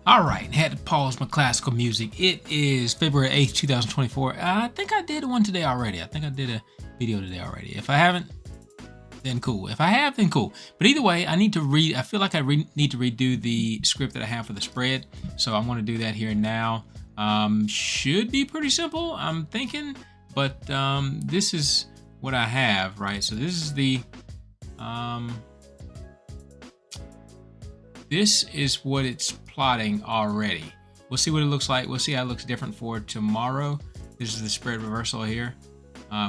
All right, had to pause my classical music. It is February 8th, 2024. I think I did one today already. I think I did a video today already. If I haven't, then cool. If I have, then cool. But either way, I need to I feel like I need to redo the script that I have for the spread. So I'm going to do that here now. Should be pretty simple, I'm thinking. But this is what I have, right? So this is the... this is what it's plotting already. We'll see what it looks like. We'll see how it looks different for tomorrow. This is the spread reversal here,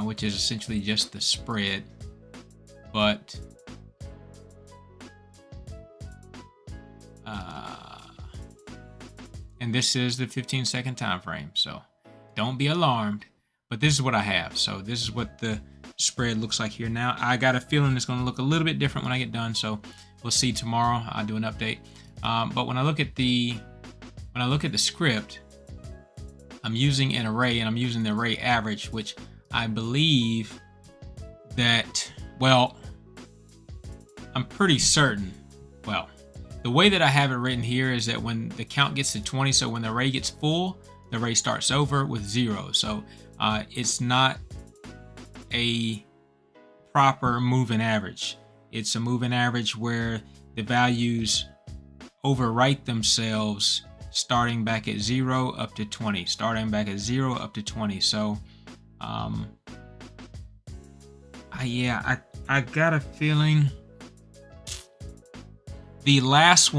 which is essentially just the spread. But and this is the 15-second time frame. So don't be alarmed. But this is what I have. So this is what the spread looks like here now. I got a feeling it's going to look a little bit different when I get done. So we'll see tomorrow. I'll do an update. But when I look at the script, I'm using an array, and I'm using the array average, which I believe that, well, I'm pretty certain. Well, the way that I have it written here is that when the count gets to 20, so when the array gets full, the array starts over with 0. So it's not a proper moving average. It's a moving average where the values overwrite themselves starting back at 0 up to 20, starting back at 0 up to 20. So I got a feeling the last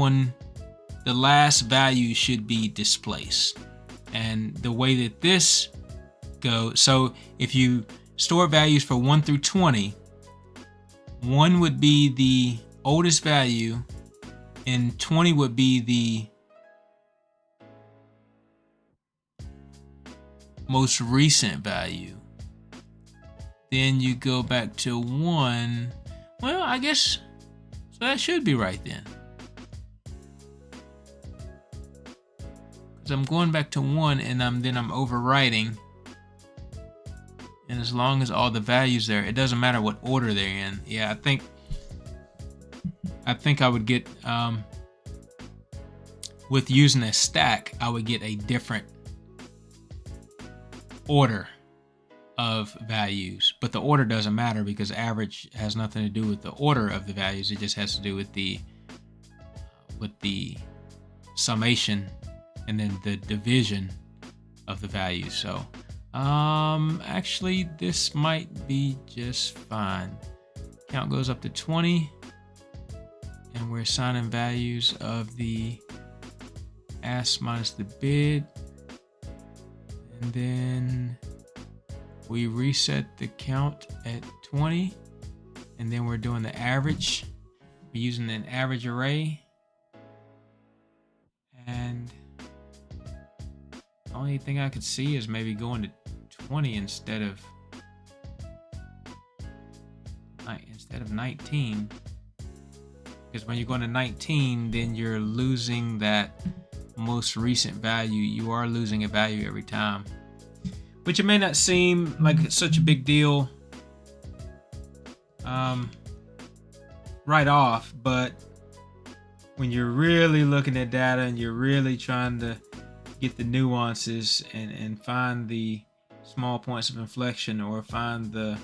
value should be displaced. And the way that this goes, so if you store values for 1 through 20, 1 would be the oldest value and 20 would be the most recent value. Then you go back to 1. Well, I guess, so that should be right then. Because I'm going back to 1 and then I'm overwriting. And as long as all the values there, it doesn't matter what order they're in. Yeah, I think I would get, with using a stack, I would get a different order of values. But the order doesn't matter because average has nothing to do with the order of the values. It just has to do with the summation and then the division of the values. So actually this might be just fine. Count goes up to 20 and we're assigning values of the ask minus the bid, and then we reset the count at 20, and then we're doing the average. We're using an average array, and the only thing I could see is maybe going to 20 instead of 19, because when you're going to 19, then you're losing that most recent value. You are losing a value every time, which it may not seem like it's such a big deal right off, but when you're really looking at data and you're really trying to get the nuances and find the small points of inflection or find the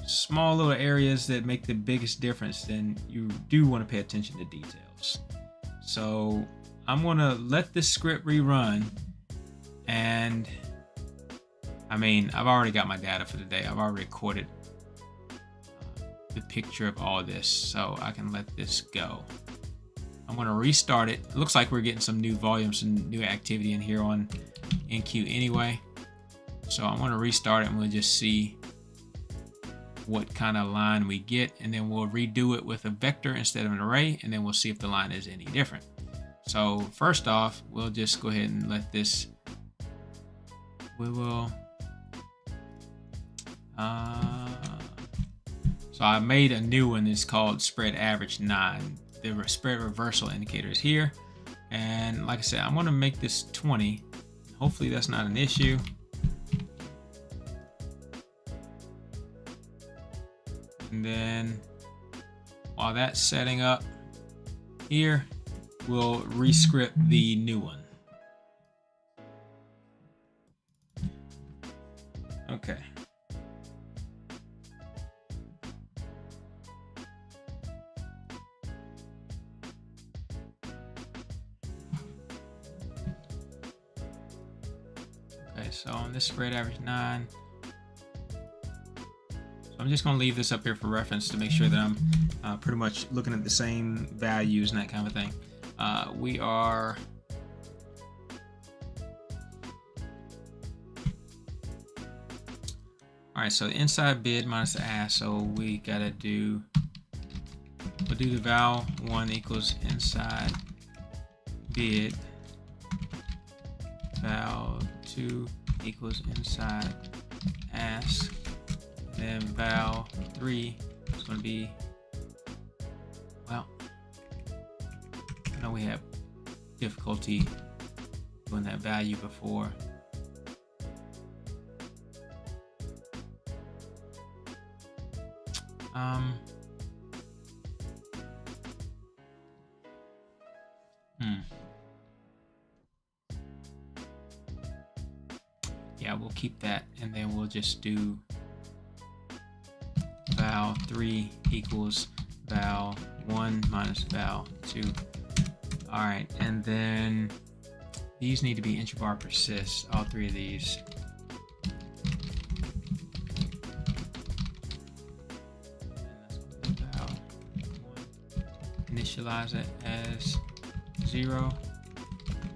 small little areas that make the biggest difference, then you do want to pay attention to details. So I'm going to let this script rerun, and I mean, I've already got my data for the day. I've already recorded the picture of all this, so I can let this go. I'm going to restart it. It looks like we're getting some new volume, some new activity in here on NQ anyway. So I'm going to restart it and we'll just see what kind of line we get, and then we'll redo it with a vector instead of an array, and then we'll see if the line is any different. So first off, we'll just go ahead and let this, we will, so I made a new one. It's called spread average 9. The spread reversal indicator is here. And like I said, I'm going to make this 20. Hopefully that's not an issue. And then while that's setting up here, we'll rescript the new one. Okay. Okay, so on this spread average 9. So I'm just going to leave this up here for reference to make sure that I'm pretty much looking at the same values and that kind of thing. We are all right, so inside bid minus the ask, so we gotta do, we'll do the val 1 equals inside bid, val 2 equals inside ask, then val 3 is going to be, well, I know we have difficulty doing that value before. Yeah, we'll keep that, and then we'll just do val 3 equals val 1 minus val 2. All right, and then these need to be intrabar persist, all three of these. And that's val 1. Initialize it as 0. And then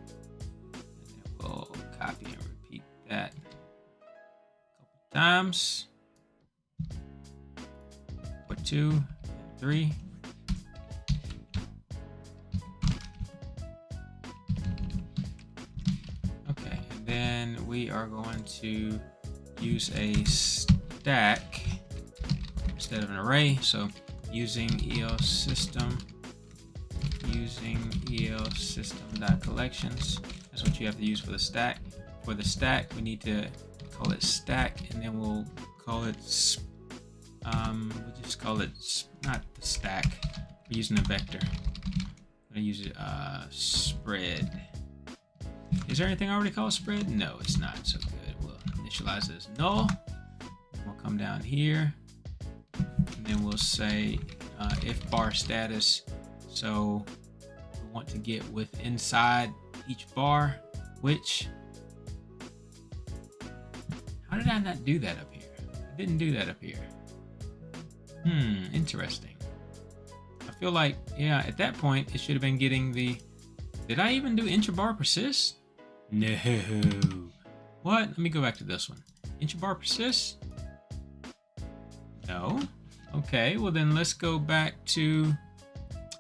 we'll copy and repeat that a couple times for 2 and 3. Okay, and then we are going to use a stack instead of an array. So using EL system, collections. That's what you have to use for the stack. For the stack, we need to call it stack, and then we'll call it we'll just call it not the stack. We're using a vector. I'm gonna use it spread. Is there anything already called spread? No, it's not. So good. We'll initialize it as null. We'll come down here, and then we'll say if bar status. So we want to get with inside each bar, which, how did I not do that up here? I didn't do that up here. Interesting. I feel like, yeah, at that point it should have been getting the, did I even do intrabar persist? No. What? Let me go back to this one. Intrabar persist? No. Okay, well then let's go back to,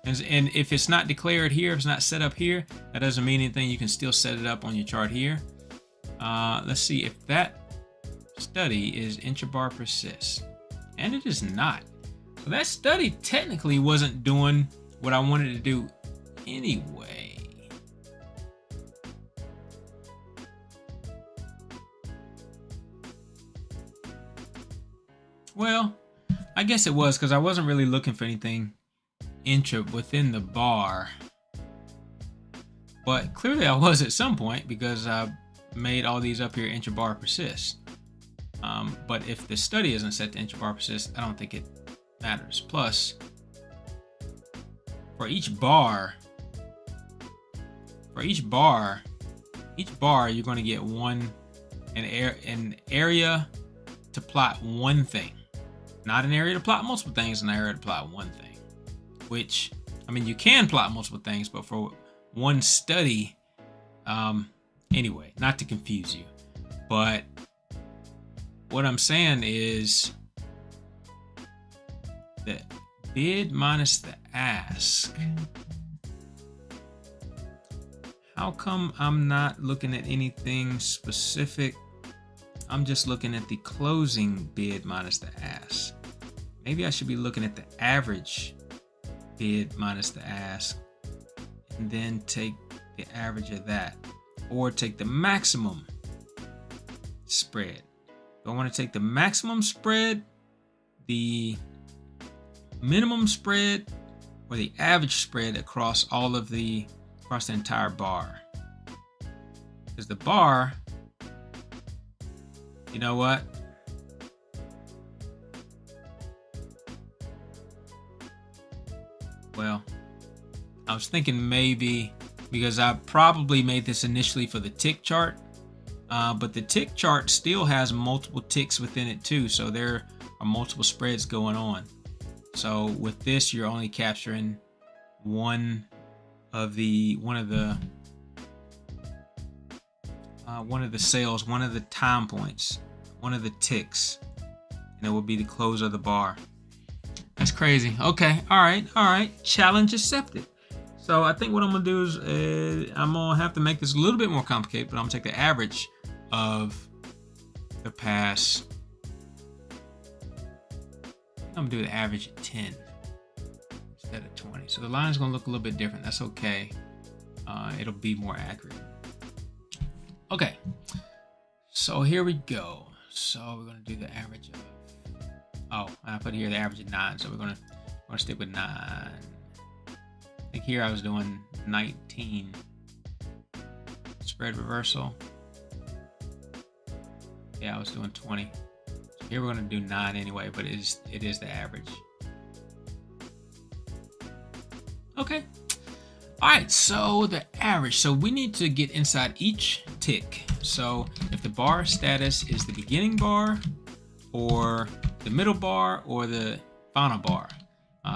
and if it's not declared here, if it's not set up here, that doesn't mean anything. You can still set it up on your chart here. Let's see if that study is intrabar persist, and it is not. So that study technically wasn't doing what I wanted to do anyway. Well, I guess it was, because I wasn't really looking for anything intra within the bar, but clearly I was at some point, because I made all these up here intrabar persist. But if the study isn't set to intrabar persist, I don't think it matters. Plus, for each bar, you're going to get an area to plot one thing, not an area to plot multiple things, an area to plot one thing. Which, I mean, you can plot multiple things, but for one study, anyway, not to confuse you, but what I'm saying is that bid minus the ask. How come I'm not looking at anything specific? I'm just looking at the closing bid minus the ask. Maybe I should be looking at the average bid minus the ask, and then take the average of that, or take the maximum spread. Do I want to take the maximum spread, the minimum spread, or the average spread across all of the across the entire bar. Because the bar, you know what? Well, I was thinking maybe, because I probably made this initially for the tick chart, but the tick chart still has multiple ticks within it too, so there are multiple spreads going on. So with this, you're only capturing one of the sales, one of the time points, one of the ticks, and it will be the close of the bar. That's crazy. Okay, all right. Challenge accepted. So I think what I'm gonna do is I'm gonna have to make this a little bit more complicated, but I'm gonna take the average of the past. I'm gonna do the average at 10 instead of 20. So the line is gonna look a little bit different. That's okay. It'll be more accurate. Okay. So here we go. So we're gonna do the average of. Oh, I put here the average of 9. So we're gonna stick with 9. I think here I was doing 19. Spread reversal. Yeah, I was doing 20. So here we're gonna do 9 anyway, but it is the average. Okay. All right, so the average. So we need to get inside each tick. So if the bar status is the beginning bar, or the middle bar, or the final bar.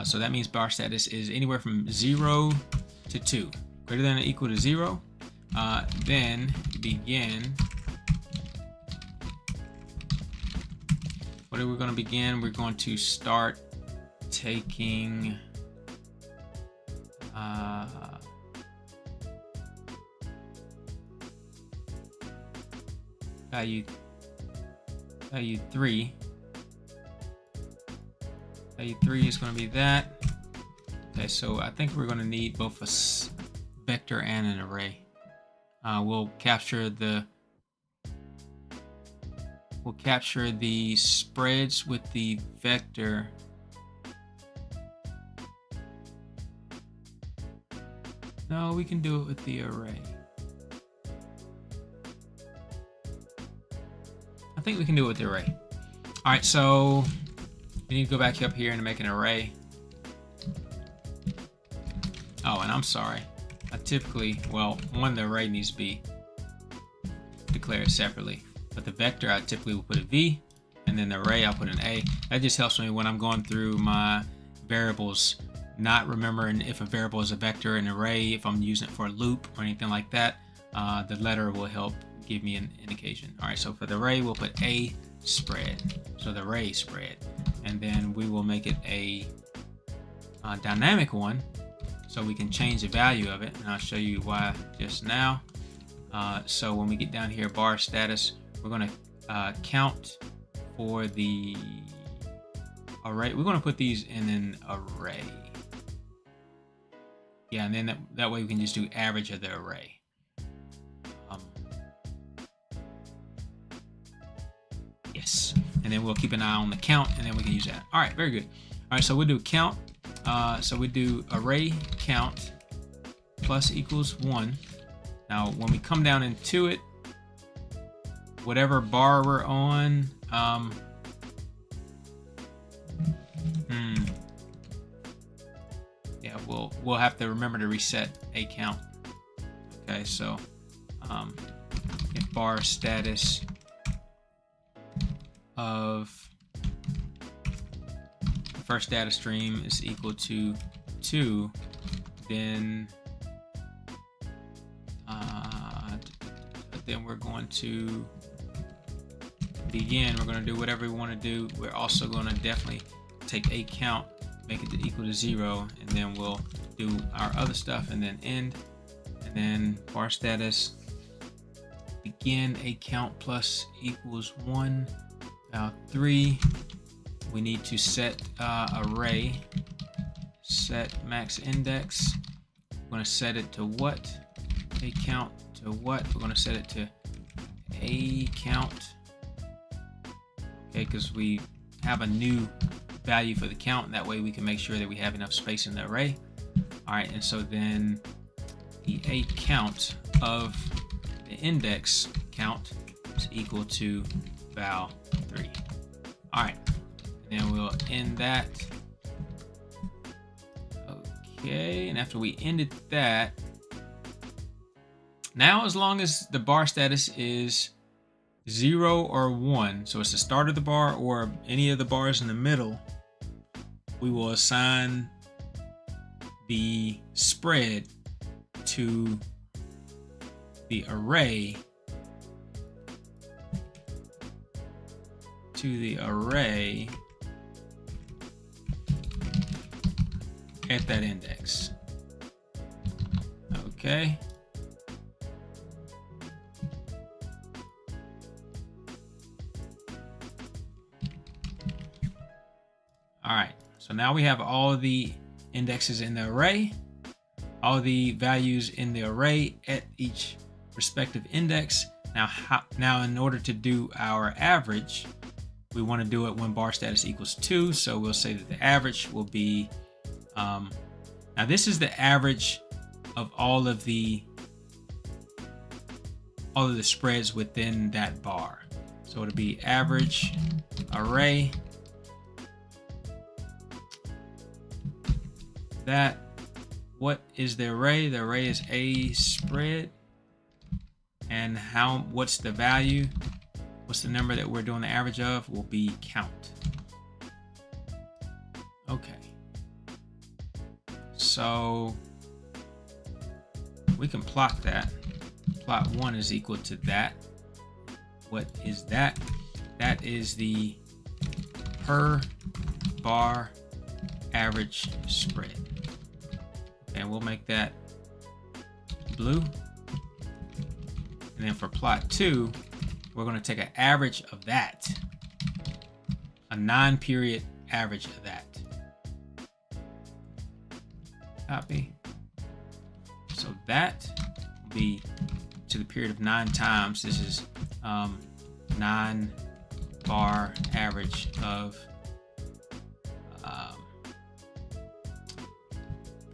So that means bar status is anywhere from 0 to 2. Greater than or equal to 0. Then begin. What are we going to begin? We're going to start taking value 3. Value 3 is going to be that. Okay, so I think we're going to need both a vector and an array. We'll capture the spreads with the vector. No, we can do it with the array. I think we can do it with the array. All right, so we need to go back up here and make an array. Oh, and I'm sorry. I typically, well, the array needs to be declared separately. But the vector, I typically will put a V, and then the array, I'll put an A. That just helps me when I'm going through my variables, not remembering if a variable is a vector, an array, if I'm using it for a loop or anything like that. The letter will help give me an indication. All right, so for the array, we'll put A spread. So the array spread. And then we will make it a dynamic one, so we can change the value of it. And I'll show you why just now. So when we get down here, bar status, we're going to count for the array. We're going to put these in an array. Yeah, and then that way we can just do average of the array. Yes, and then we'll keep an eye on the count, and then we can use that. All right, very good. All right, so we'll do count. So we do array count plus equals 1. Now, when we come down into it, whatever bar we're on, yeah, we'll have to remember to reset a count. Okay, so if bar status of the first data stream is equal to 2, then we're going to begin. We're going to do whatever we want to do. We're also going to definitely take a count, make it equal to 0, and then we'll do our other stuff, and then end, and then bar status begin a count plus equals 1. Now 3, we need to set array, set max index. We're going to set it to what? A count to what? We're going to set it to a count. Okay, because we have a new value for the count. That way we can make sure that we have enough space in the array. All right, and so then the A count of the index count is equal to val 3. All right, and then we'll end that. Okay, and after we ended that, now as long as the bar status is 0 or 1, so it's the start of the bar or any of the bars in the middle, we will assign the spread to the array at that index. Okay. All right, so now we have all the indexes in the array, all the values in the array at each respective index. Now in order to do our average, we want to do it when bar status equals 2. So we'll say that the average will be, now this is the average of all of the spreads within that bar. So it'll be average array. What is the array? The array is a spread. And what's the value? What's the number that we're doing the average of? Will be count. Okay. So we can plot that. Plot 1 is equal to that. What is that? That is the per bar average spread. And we'll make that blue. And then for plot 2, we're going to take an average of that, a non-period average of that. Copy. So that will be to the period of 9 times. This is 9 bar average of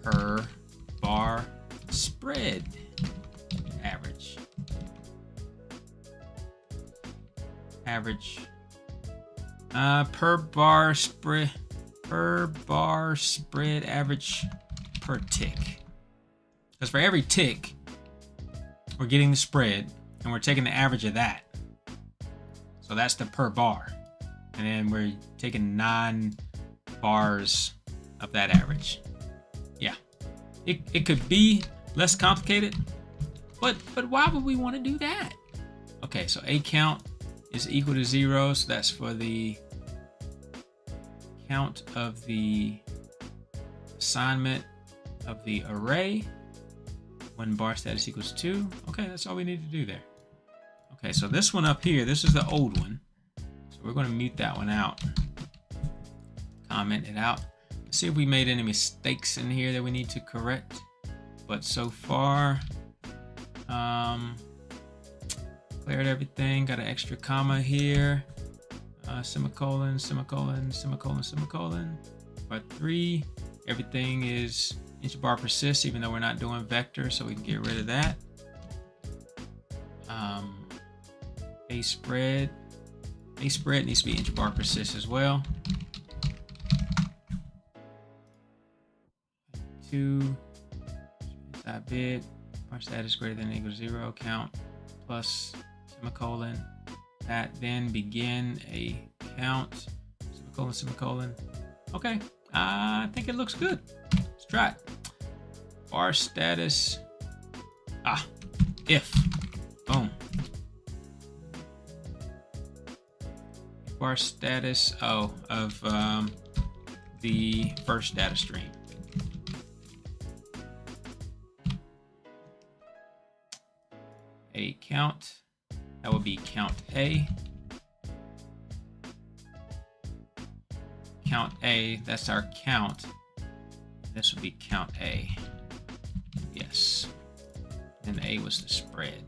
per bar spread average. Per bar spread average per tick. Because for every tick, we're getting the spread and we're taking the average of that. So that's the per bar. And then we're taking 9 bars of that average. Yeah, it could be less complicated, but why would we want to do that? Okay, so a count is equal to 0, so that's for the count of the assignment of the array when bar status equals 2. Okay, that's all we need to do there. Okay, so this one up here, this is the old one, so we're going to mute that one out, comment it out. Let's see if we made any mistakes in here that we need to correct. But so far, cleared everything. Got an extra comma here. Semicolon, semicolon, semicolon, semicolon. Part 3, everything is inch bar persists, even though we're not doing vector, so we can get rid of that. A spread needs to be inch bar persists as well. 2 inside bid bar status greater than or equal to 0 count plus semicolon, that then begin a count semicolon, semicolon. Okay, I think it looks good. Let's try it. Bar status if boom, bar status of the first data stream. A count, that would be count A. Count A, that's our count. This would be count A. Yes. And A was the spread.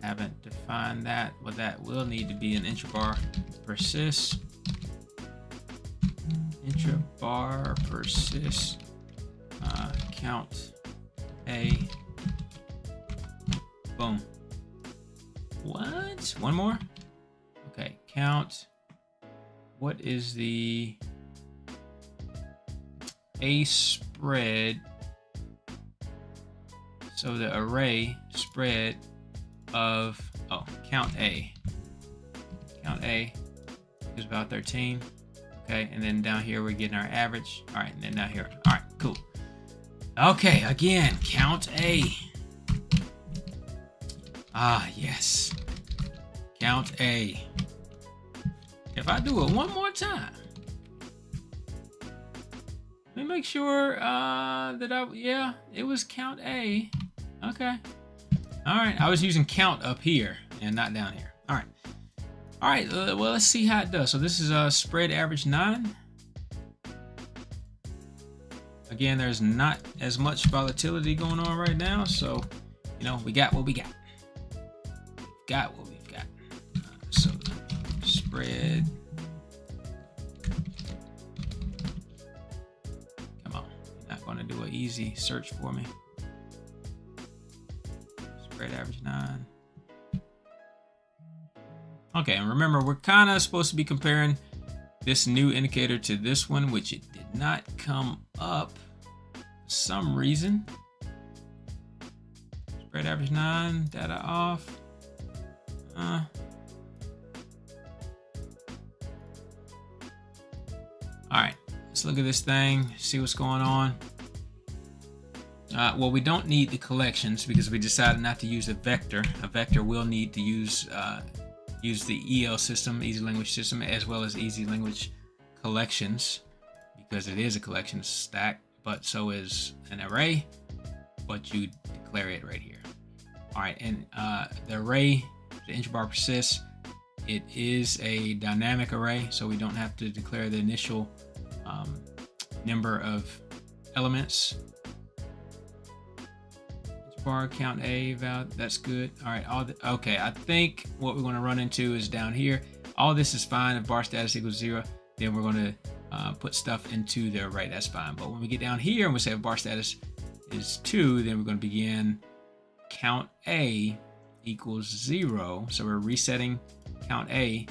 Haven't defined that, but that will need to be an intrabar persist. Intrabar persist count A. Boom. What? One more? Okay, count. What is the A spread? So the array spread of, count A. Count A is about 13. Okay, and then down here we're getting our average. All right, and then down here. All right, cool. Okay, again, count A. Ah, yes. Count A. If I do it one more time, let me make sure yeah, it was count A. Okay. All right, I was using count up here and not down here. All right. All right, well, let's see how it does. So this is spread average 9. Again, there's not as much volatility going on right now, so, you know, we got what we got. Got what we've got. So spread. Come on, you're not going to do an easy search for me. Spread average 9. Okay, and remember, we're kind of supposed to be comparing this new indicator to this one, which it did not come up for some reason. Spread average 9, data off. All right, let's look at this thing, see what's going on. Well, we don't need the collections because we decided not to use a vector. A vector will need to use the EL system, Easy Language System, as well as Easy Language Collections, because it is a collection stack, but so is an array, but you declare it right here. All right, and the array, the interbar persists, it is a dynamic array, so we don't have to declare the initial number of elements. Bar count A value, that's good. All right, okay, I think what we're going to run into is down here. All this is fine. If bar status equals 0, then we're going to put stuff into the array. That's fine. But when we get down here and we say if bar status is 2, then we're going to begin count A equals 0. So we're resetting count A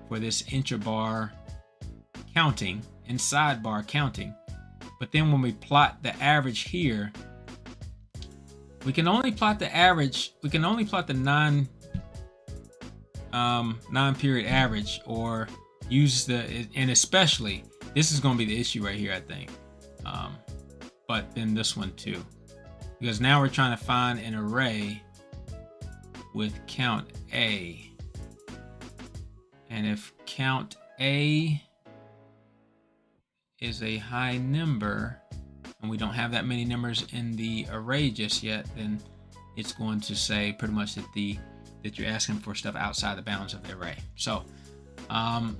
for this intrabar counting and sidebar counting. But then when we plot the average here, we can only plot the average. We can only plot the non-period average, or use and especially this is going to be the issue right here, I think. But then this one too, because now we're trying to find an array with count A, and if count A is a high number, and we don't have that many numbers in the array just yet, then it's going to say pretty much that you're asking for stuff outside the bounds of the array. So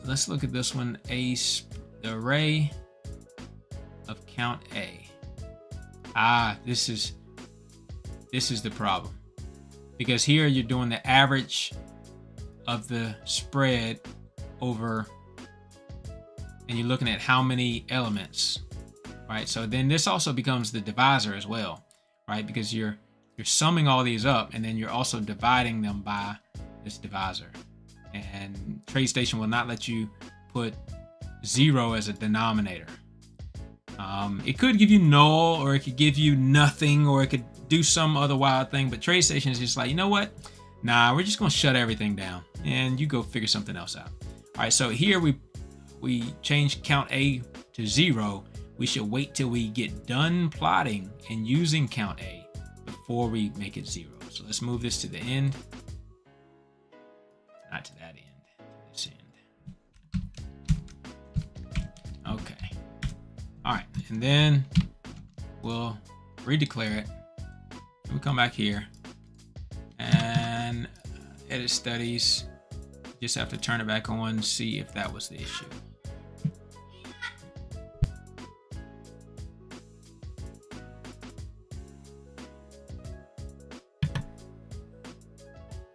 let's look at this one. The array of count A. This is the problem, because here you're doing the average of the spread over, and you're looking at how many elements. Right, so then this also becomes the divisor as well, right? Because you're summing all these up, and then you're also dividing them by this divisor. And TradeStation will not let you put 0 as a denominator. It could give you null, or it could give you nothing, or it could do some other wild thing. But TradeStation is just like, you know what? Nah, we're just gonna shut everything down, and you go figure something else out. All right, so here we change count A to 0. We should wait till we get done plotting and using count A before we make it 0. So let's move this to the end. Not to that end, to this end. Okay. All right, and then we'll redeclare it. We'll come back here and edit studies. Just have to turn it back on, see if that was the issue.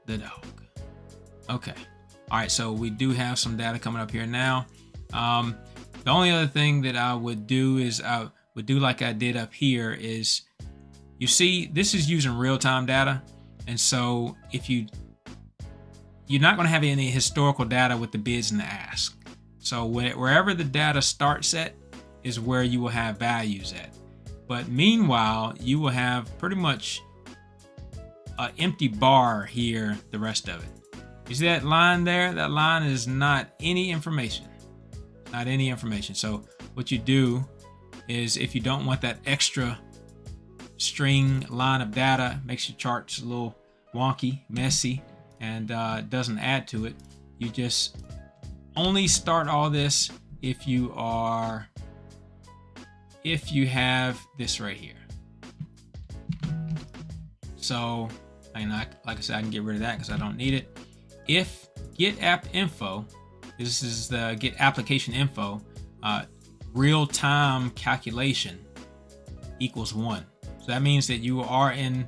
The dog. Okay. All right, so we do have some data coming up here now. The only other thing that I would do is I would do like I did up here, is You see, this is using real-time data, and so if you're not going to have any historical data with the bids and the ask. So wherever the data starts at is where you will have values at. But meanwhile, you will have pretty much an empty bar here, the rest of it. You see that line there? That line is not any information. Not any information. So what you do is, if you don't want that extra string line of data, makes your charts a little wonky, messy, and doesn't add to it, you just only start all this if you have this right here. So, like I said, I can get rid of that because I don't need it. If get app info, this is the get application info, real-time calculation equals 1. So that means that you are in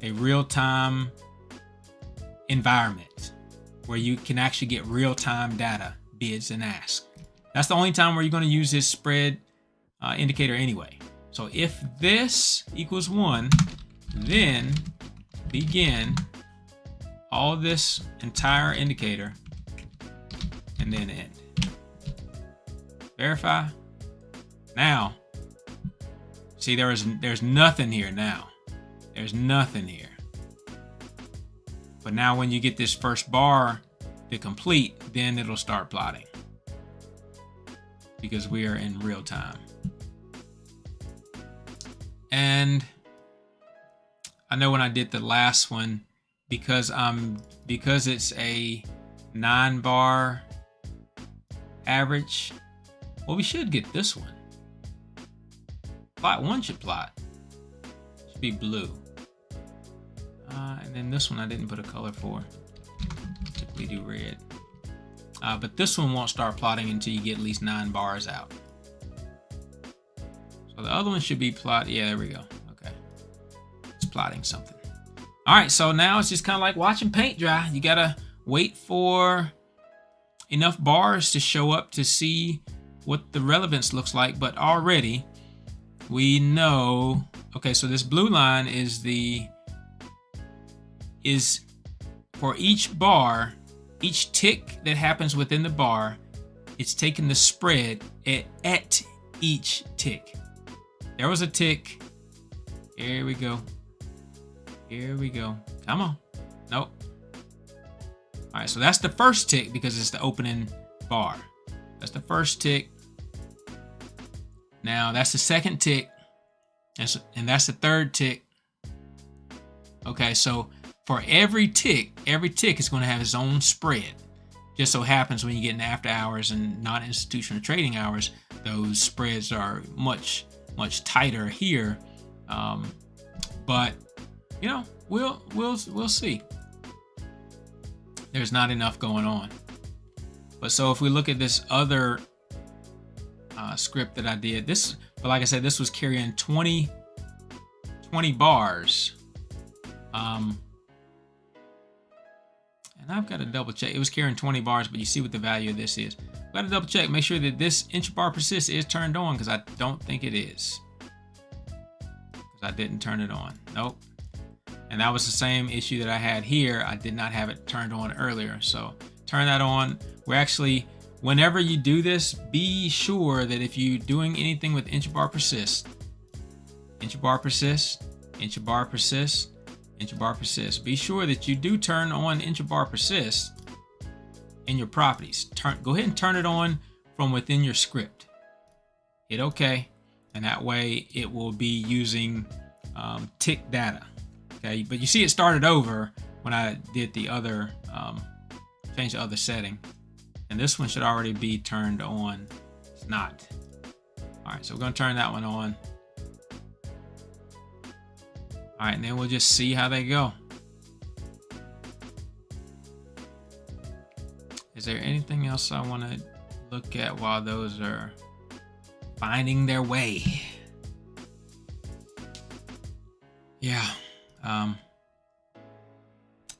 a real-time environment where you can actually get real-time data, bids and asks. That's the only time where you're going to use this spread indicator anyway. So if this equals 1, then begin all this entire indicator and then end. Verify. Now, see, there's nothing here now. There's nothing here. But now when you get this first bar to complete, then it'll start plotting, because we are in real time. And I know when I did the last one, because it's a 9-bar average, well, we should get this one. Plot 1 should plot. Should be blue. And then this one I didn't put a color for. Typically do red. But this one won't start plotting until you get at least 9 bars out. So the other one should be plot. Yeah, there we go. Okay. It's plotting something. All right, so now it's just kind of like watching paint dry. You gotta wait for enough bars to show up to see what the relevance looks like. But already we know, okay, so this blue line is for each bar, each tick that happens within the bar, it's taking the spread at each tick. There was a tick. Here we go. Here we go. Come on. Nope. All right, so that's the first tick because it's the opening bar. That's the first tick. Now that's the second tick. And that's the third tick. Okay, so for every tick is going to have its own spread. Just so happens when you get into after hours and non-institutional trading hours, those spreads are much tighter here. But you know, we'll see. There's not enough going on. But so if we look at this other script that I did, but like I said, this was carrying 20 bars. And I've got to double check. It was carrying 20 bars, but you see what the value of this is. I've got to double check, make sure that this inch-bar persist is turned on, because I don't think it is. Because I didn't turn it on. Nope. And that was the same issue that I had here. I did not have it turned on earlier. So turn that on. We're actually, whenever you do this, be sure that if you're doing anything with inch-bar persist, inch-bar persist, inch-bar persist, inch-bar persist, be sure that you do turn on inch-bar persist in your properties. Go ahead and turn it on from within your script. Hit OK, and that way it will be using tick data. Okay, but you see it started over when I did the other, change the other setting. And this one should already be turned on. It's not. All right, so we're going to turn that one on. All right, and then we'll just see how they go. Is there anything else I want to look at while those are finding their way? Yeah.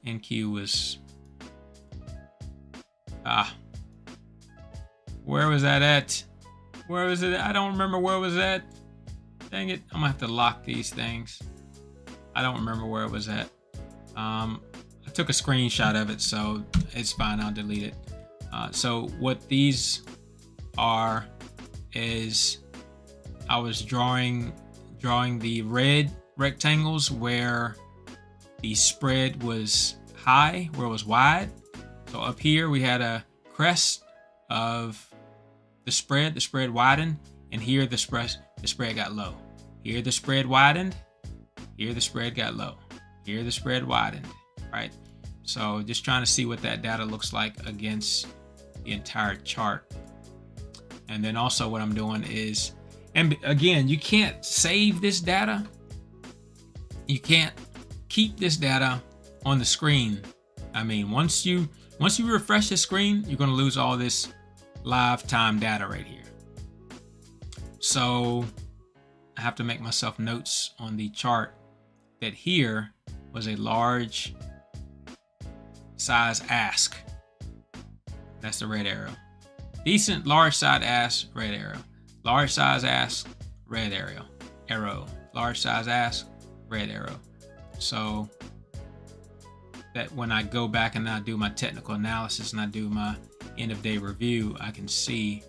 NQ was, where was that at? Where was it? I don't remember where it was at. Dang it, I'm gonna have to lock these things. I don't remember where it was at. I took a screenshot of it, so it's fine. I'll delete it. So what these are is I was drawing the red rectangles where the spread was high, where it was wide. So up here we had a crest of the spread widened, and here the spread got low. Here the spread widened, here the spread got low, here the spread widened, right? So just trying to see what that data looks like against the entire chart. And then also what I'm doing is, and again, you can't save this data. You can't keep this data on the screen. I mean, once you refresh the screen, you're going to lose all this live time data right here. So I have to make myself notes on the chart that here was a large size ask. That's the red arrow. Decent large size ask, red arrow. Large size ask, red arrow. Large size ask, red arrow. So that when I go back and I do my technical analysis and I do my end of day review, I can see,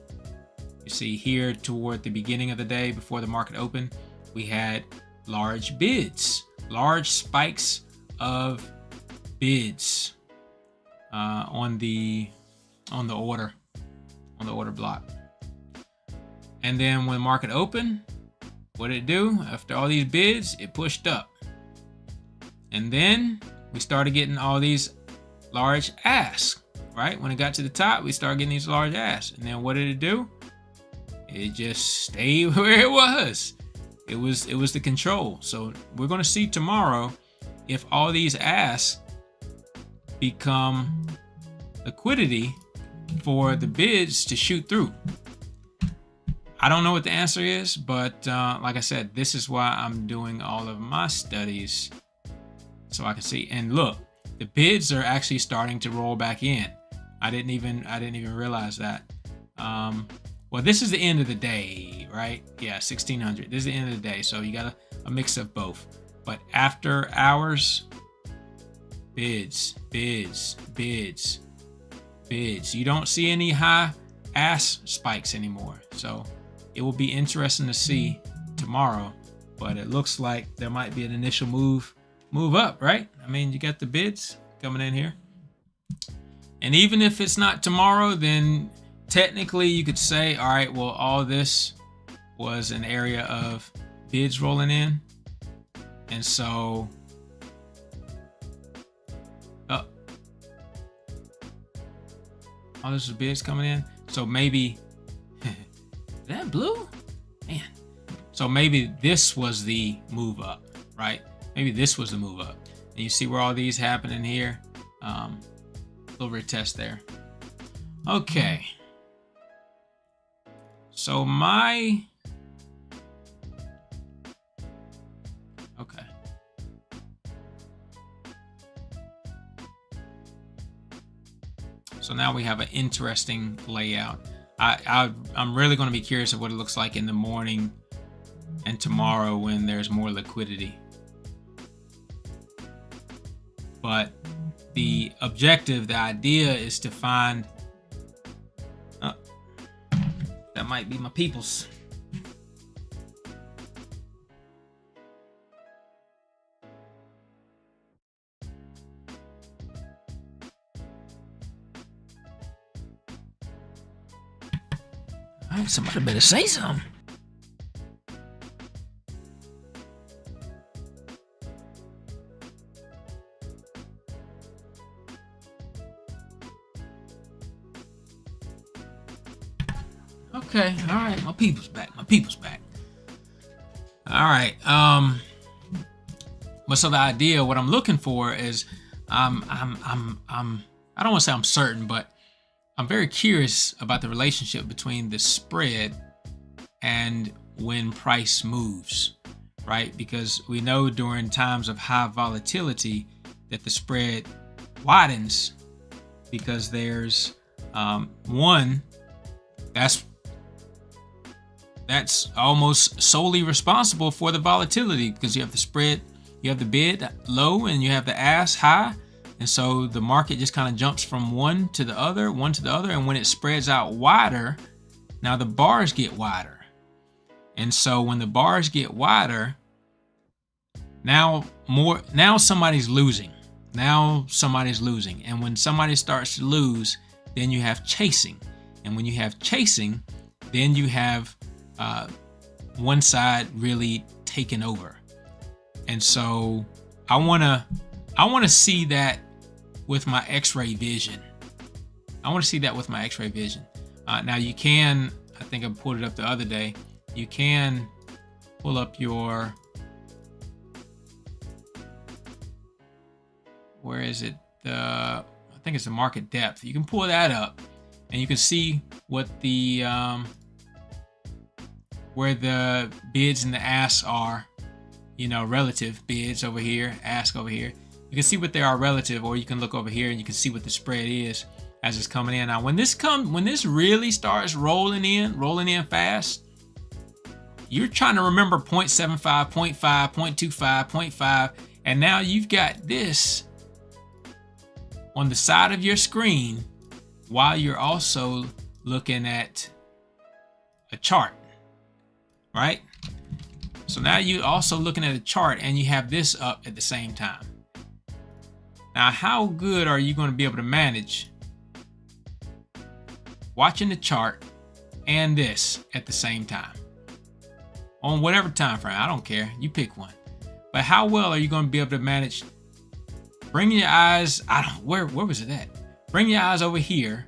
you see here toward the beginning of the day before the market opened, we had large bids, large spikes of bids on the order block. And then when the market opened, what did it do? After all these bids, it pushed up. And then we started getting all these large asks, right? When it got to the top, we started getting these large asks. And then what did it do? It just stayed where it was. It was the control. So we're going to see tomorrow if all these asks become liquidity for the bids to shoot through. I don't know what the answer is, but like I said, this is why I'm doing all of my studies, so I can see. And look, the bids are actually starting to roll back in. I didn't even realize that. Well, this is the end of the day, right? Yeah, 1600. This is the end of the day, so you got a mix of both. But after hours, bids. You don't see any high ask spikes anymore. So it will be interesting to see tomorrow, but it looks like there might be an initial move up, right? I mean, you got the bids coming in here. And even if it's not tomorrow, then technically you could say, all right, well, all this was an area of bids rolling in. And so, all this is bids coming in. So maybe, that blue? Man. So maybe this was the move up, right? Maybe this was the move up. And you see where all these happening here? Little retest there. Okay. So okay. So now we have an interesting layout. I'm really going to be curious of what it looks like in the morning and tomorrow when there's more liquidity. But the objective, the idea is to find, that might be my peoples. All right, somebody better say something. Okay, all right, my people's back. All right, but so the idea, what I'm looking for is, I don't want to say I'm certain, but I'm very curious about the relationship between the spread and when price moves, right? Because we know during times of high volatility that the spread widens because there's one that's almost solely responsible for the volatility, because you have the spread the bid low and you have the ask high. And so the market just kind of jumps from one to the other. And when it spreads out wider, now the bars get wider. And so when the bars get wider, now somebody's losing. And when somebody starts to lose, then you have chasing. And when you have chasing, then you have one side really taken over. And so I want to see that with my X-ray vision. Now you can, I think I pulled it up the other day, you can pull up your, where is it? I think it's the market depth. You can pull that up and you can see what the where the bids and the asks are, relative bids over here, ask over here. You can see what they are relative, or you can look over here and you can see what the spread is as it's coming in. Now, when this really starts rolling in fast, you're trying to remember 0.75, 0.5, 0.25, 0.5, and now you've got this on the side of your screen while you're also looking at a chart, right? So now you're also looking at a chart and you have this up at the same time. Now, how good are you going to be able to manage watching the chart and this at the same time? On whatever time frame, I don't care, you pick one. But how well are you going to be able to manage bringing your eyes, where was it at? Bring your eyes over here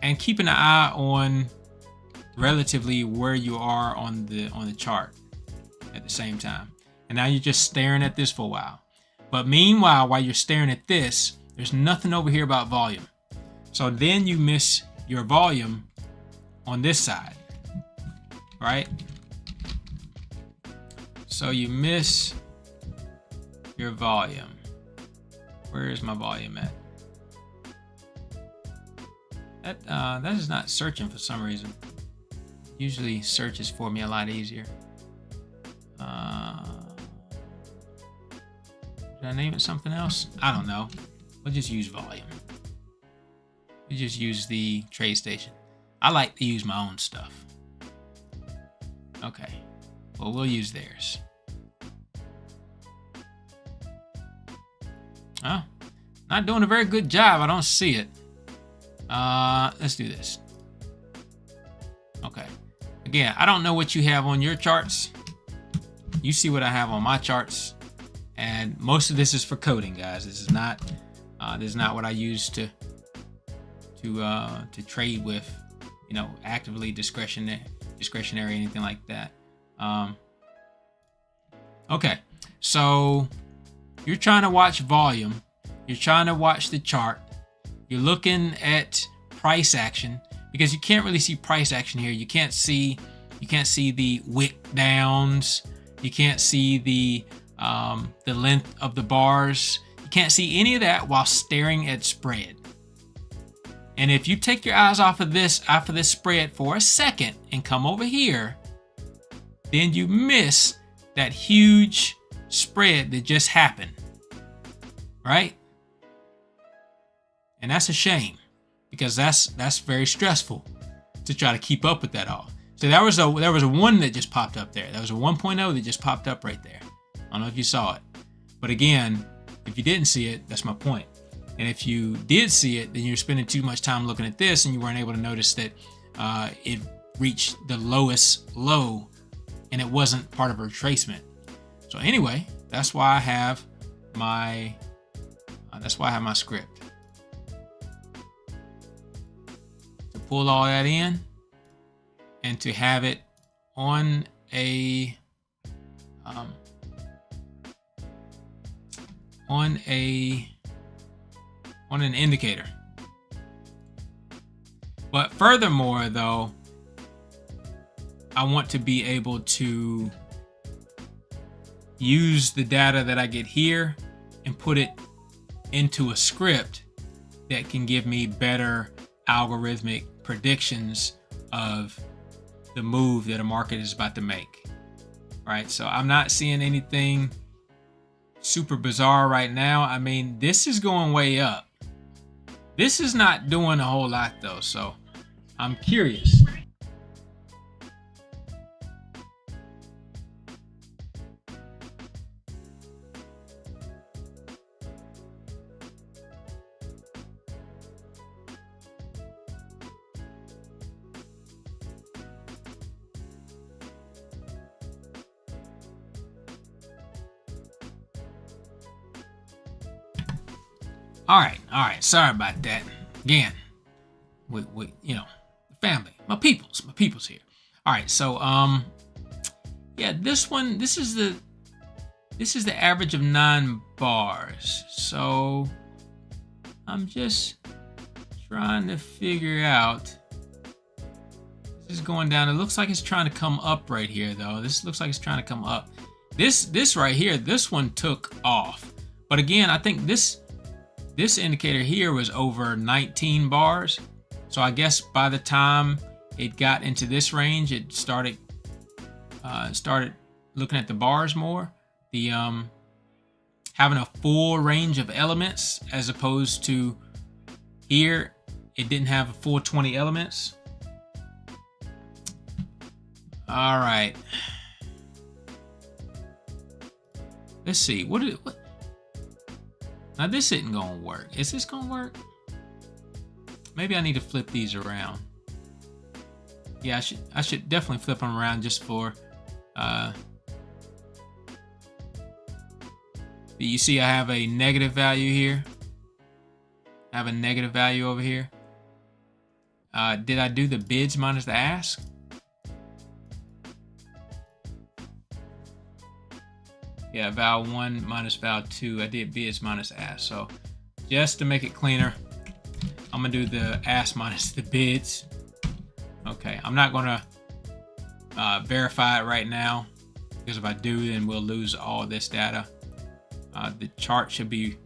and keeping an eye on relatively where you are on the chart at the same time. And now you're just staring at this for a while. But meanwhile, while you're staring at this, there's nothing over here about volume. So then you miss your volume on this side, right? So you miss your volume. Where is my volume at? That is not searching for some reason. Usually searches for me a lot easier. Did I name it something else? I don't know. We'll just use volume. We just use the TradeStation. I like to use my own stuff. Okay. Well, we'll use theirs. Oh, not doing a very good job. I don't see it. Let's do this. Okay. Again, I don't know what you have on your charts. You see what I have on my charts. And most of this is for coding, guys. This is not what I use to trade with, actively discretionary, anything like that. Okay, so you're trying to watch volume. You're trying to watch the chart. You're looking at price action because you can't really see price action here. You can't see the wick downs. You can't see the length of the bars. You can't see any of that while staring at spread. And if you take your eyes off of this spread for a second and come over here, then you miss that huge spread that just happened, right? And that's a shame because that's very stressful to try to keep up with that all. So there was a one that just popped up there. There was a 1.0 that just popped up right there. I don't know if you saw it, but again, if you didn't see it, that's my point. And if you did see it, then you're spending too much time looking at this and you weren't able to notice that it reached the lowest low and it wasn't part of a retracement. So anyway, that's why I have my script. To pull all that in and to have it on an indicator. But furthermore, though, I want to be able to use the data that I get here and put it into a script that can give me better algorithmic predictions of the move that a market is about to make. Right? So I'm not seeing anything super bizarre right now. I mean, this is going way up. This is not doing a whole lot though, so I'm curious. All right. Sorry about that. Again, we you know, family, my people's here. All right, so yeah, this is the average of 9 bars. So I'm just trying to figure out. This is going down. It looks like it's trying to come up right here, though. This looks like it's trying to come up. This right here, this one took off. But again, I think this indicator here was over 19 bars. So I guess by the time it got into this range, it started looking at the bars more. The having a full range of elements, as opposed to here, it didn't have a full 20 elements. All right. Let's see. What? Now this isn't gonna work. Is this gonna work? Maybe I need to flip these around. Yeah, I should definitely flip them around just for. You see, I have a negative value here. I have a negative value over here. Did I do the bids minus the ask? Yeah, val 1 minus val 2. I did bids minus ask. So just to make it cleaner, I'm gonna do the ask minus the bids. Okay, I'm not gonna verify it right now, because if I do, then we'll lose all this data. The chart should be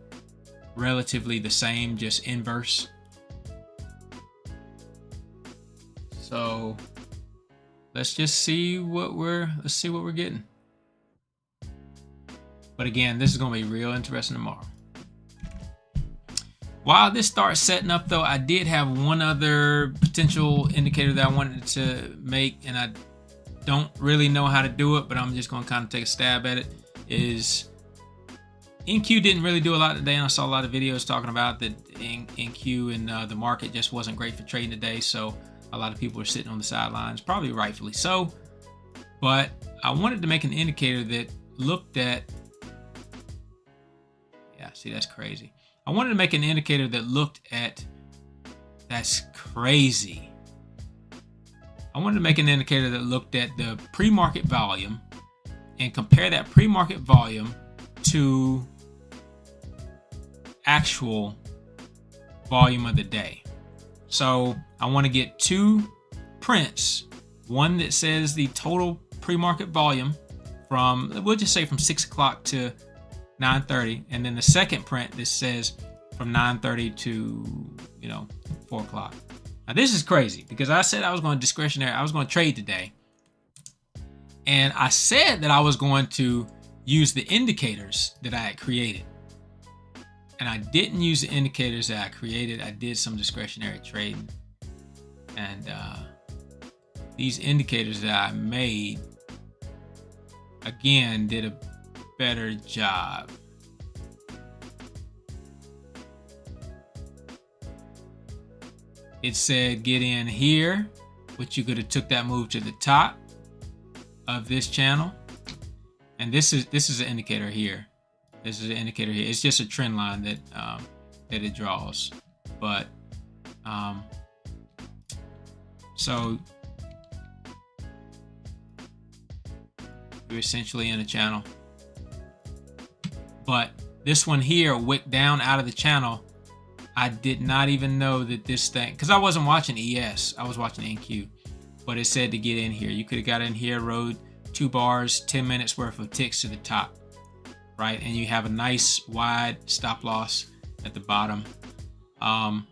relatively the same, just inverse. So let's just see what we're getting. But again, this is going to be real interesting tomorrow. While this starts setting up, though, I did have one other potential indicator that I wanted to make, and I don't really know how to do it, but I'm just going to kind of take a stab at it. Is NQ didn't really do a lot today, and I saw a lot of videos talking about that NQ and the market just wasn't great for trading today, so a lot of people are sitting on the sidelines, probably rightfully so. But I wanted to make an indicator that looked at, yeah, see, that's crazy. I wanted to make an indicator that looked at, that's crazy. I wanted to make an indicator that looked at the pre-market volume and compare that pre-market volume to actual volume of the day. So I want to get 2 prints, one that says the total pre-market volume from, we'll just say from 6 o'clock to 9:30, and then the second print that says from 9:30 to 4 o'clock. Now this is crazy, because I said I was going to trade today, and I said that I was going to use the indicators that I had created, and I didn't use the indicators that I created. I did some discretionary trading, and these indicators that I made again did a better job. It said get in here, which you could have took that move to the top of this channel, and this is an indicator here. This is an indicator here. It's just a trend line that that it draws, but so you're essentially in a channel. But this one here wicked down out of the channel. I did not even know that this thing, because I wasn't watching ES, I was watching NQ, but it said to get in here. You could have got in here, rode 2 bars, 10 minutes worth of ticks to the top, right? And you have a nice wide stop loss at the bottom. And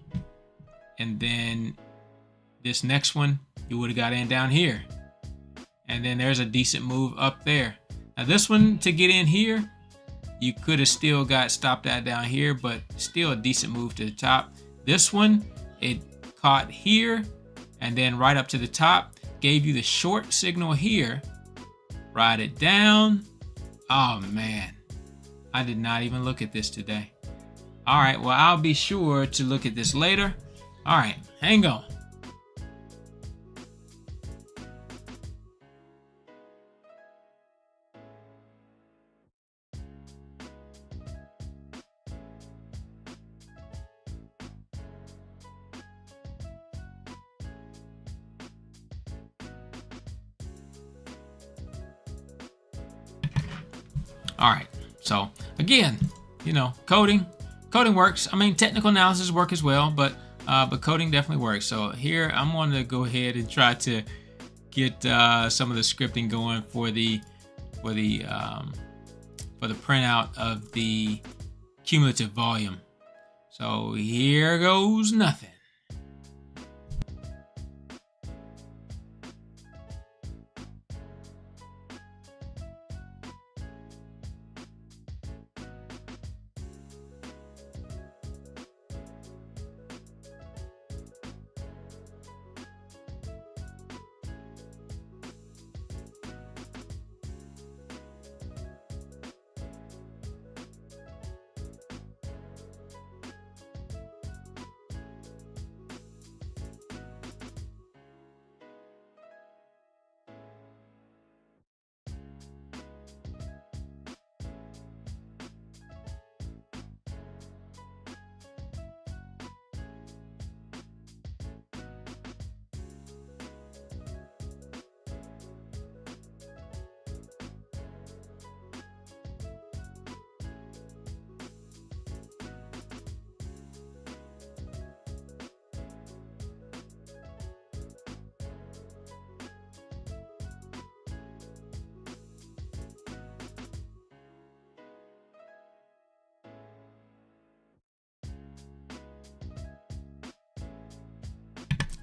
then this next one, you would have got in down here. And then there's a decent move up there. Now this one, to get in here, You could have still got stopped at down here, but still a decent move to the top. This one, it caught here and then right up to the top, gave you the short signal here. Ride it down. Oh man, I did not even look at this today. All right, well, I'll be sure to look at this later. All right, hang on. All right, so again, you know, coding works. I mean, technical analysis work as well, but coding definitely works. So here I'm going to go ahead and try to get some of the scripting going for the printout of the cumulative volume. So here goes nothing.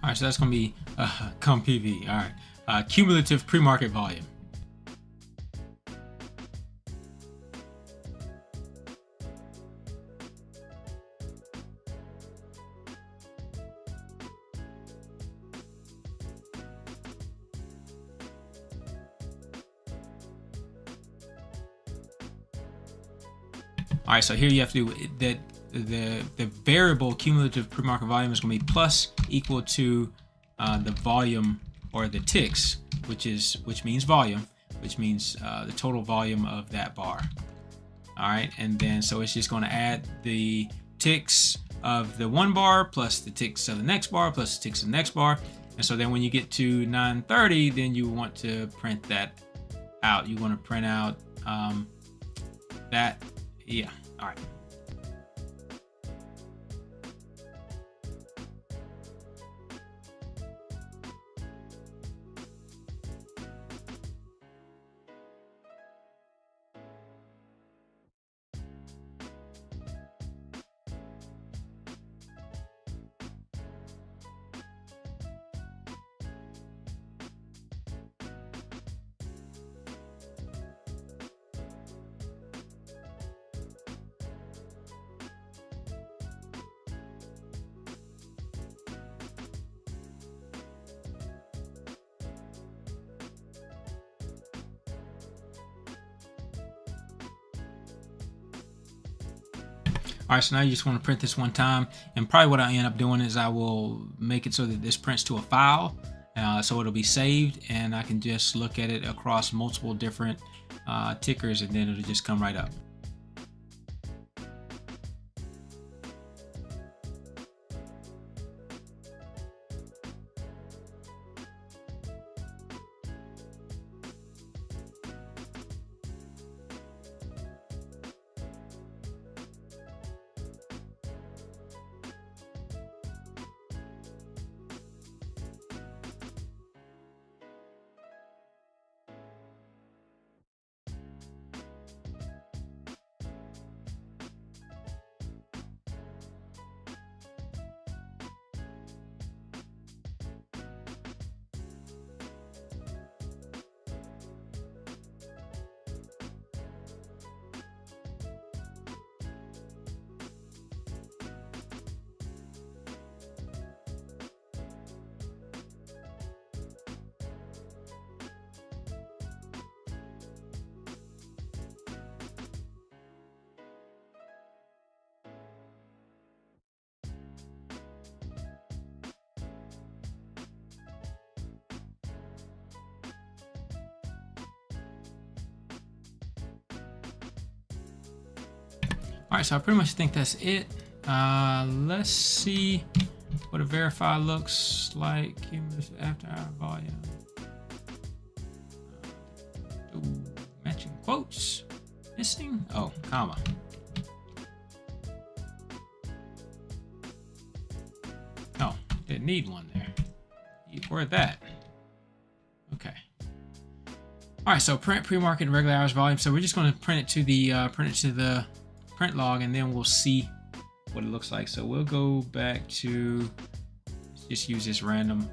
All right, so that's going to be COMPV. All right, cumulative pre-market volume. All right, so here you have to do that. The variable cumulative pre-market volume is going to be plus equal to the volume or the ticks, which means volume, which means the total volume of that bar. All right, and then so it's just going to add the ticks of the one bar plus the ticks of the next bar plus the ticks of the next bar. And so then when you get to 930, then you want to print that out. You want to print out that. Yeah. All right. All right, so now you just want to print this one time, and probably what I end up doing is I will make it so that this prints to a file, so it'll be saved, and I can just look at it across multiple different tickers, and then it'll just come right up. All right, so I pretty much think that's it. Let's see what a verify looks like. Cumulative after hour volume. Matching quotes. Missing? Oh, comma. Oh, didn't need one there. Where'd that? Okay. All right, so print pre-market and regular hours volume. So we're just going to print it to the print log, and then we'll see what it looks like. So we'll go back to, let's just use this random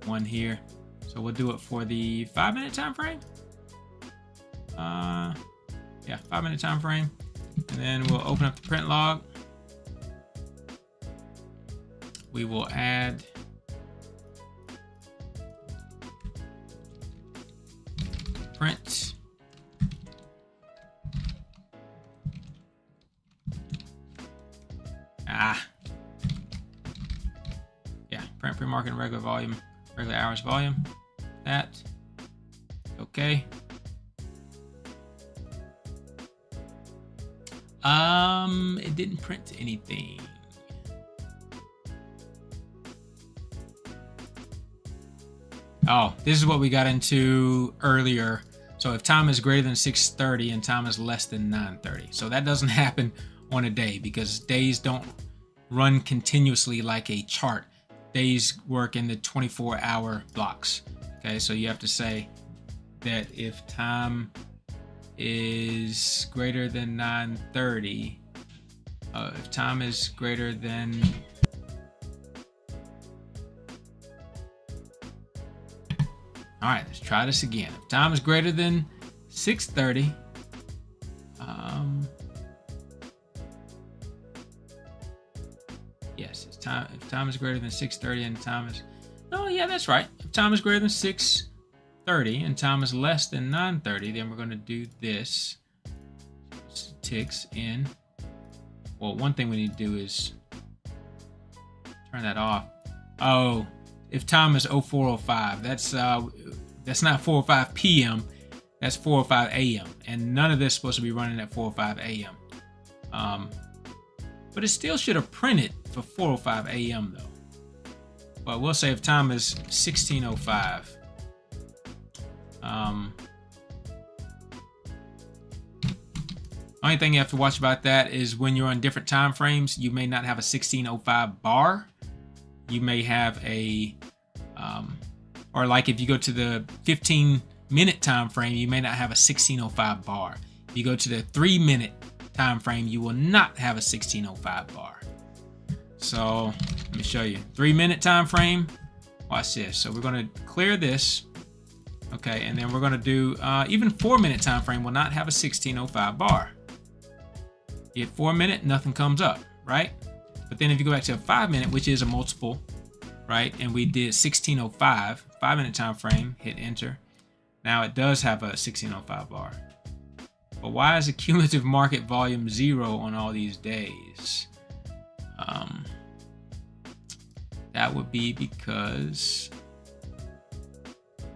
one here. So we'll do it for the 5-minute time frame. Yeah, 5-minute time frame, and then we'll open up the print log. We will add print. Yeah, print pre-market and regular volume, regular hours volume. That. Okay. It didn't print anything. Oh, this is what we got into earlier. So if time is greater than 6:30 and time is less than 9:30. So that doesn't happen on a day because days don't run continuously like a chart. Days work in the 24-hour blocks. Okay, so you have to say that if time is greater than 9:30, if time is greater than all right, let's try this again. If time is greater than 6:30, yes, it's time. If time is greater than 6:30 and time is, oh yeah, that's right. If time is greater than 6:30 and time is less than 9:30, then we're going to do this. Ticks in. Well, one thing we need to do is turn that off. Oh, if time is 04:05, that's not 4:05 p.m. That's 4:05 a.m. And none of this is supposed to be running at 4:05 a.m. But it still should have printed for 4:05 a.m. though. But we'll say if time is 16:05. Only thing you have to watch about that is when you're on different time frames, you may not have a 16:05 bar. You may have a, or like if you go to the 15-minute time frame, you may not have a 16:05 bar. If you go to the 3-minute time frame, you will not have a 16:05 bar. So let me show you 3-minute time frame. Watch this. So we're going to clear this. Okay, and then we're going to do even 4-minute time frame will not have a 16:05 bar. You hit 4-minute, nothing comes up, right? But then if you go back to a 5-minute, which is a multiple, right? And we did 16:05, 5-minute time frame, hit enter. Now it does have a 16:05 bar. But why is the cumulative market volume 0 on all these days? That would be because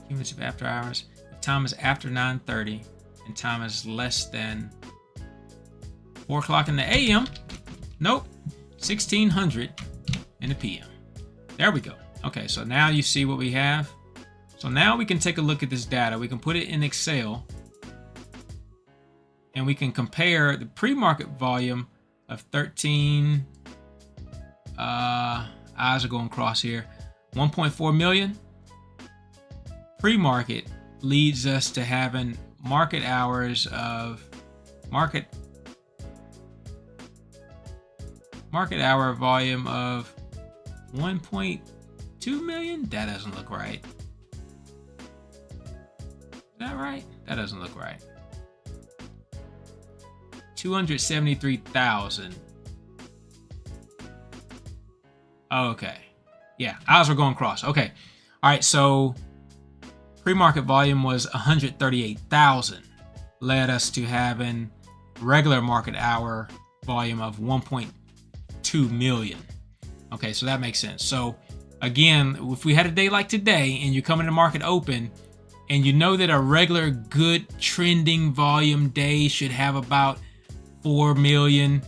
cumulative after hours, if time is after 9:30 and time is less than 4 o'clock in the AM, nope, 1600 in the PM. There we go. Okay, so now you see what we have. So now we can take a look at this data. We can put it in Excel and we can compare the pre-market volume of 13, eyes are going across here, 1.4 million. Pre-market leads us to having market hours of market hour volume of 1.2 million. That doesn't look right. Is that right? That doesn't look right. 273,000. Okay. Yeah, eyes were going across. Okay. All right, so pre-market volume was 138,000. Led us to having regular market hour volume of 1.2 million. Okay, so that makes sense. So again, if we had a day like today and you're coming to market open and you know that a regular good trending volume day should have about 4 million,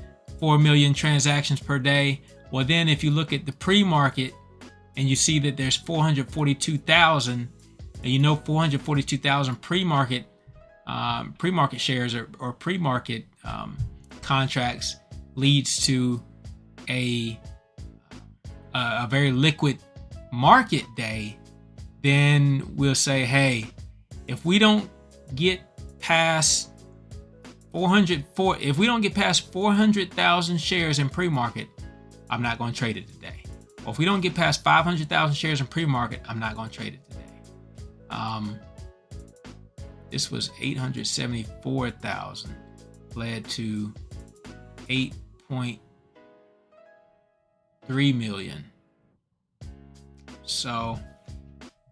4 million transactions per day. Well, then if you look at the pre-market and you see that there's 442,000, and you know 442,000 pre-market shares or pre-market contracts leads to a very liquid market day, then we'll say, hey, if we don't get past 400,000 shares in pre-market, I'm not going to trade it today. Or if we don't get past 500,000 shares in pre-market, I'm not going to trade it today. This was 874,000, led to 8.3 million. So,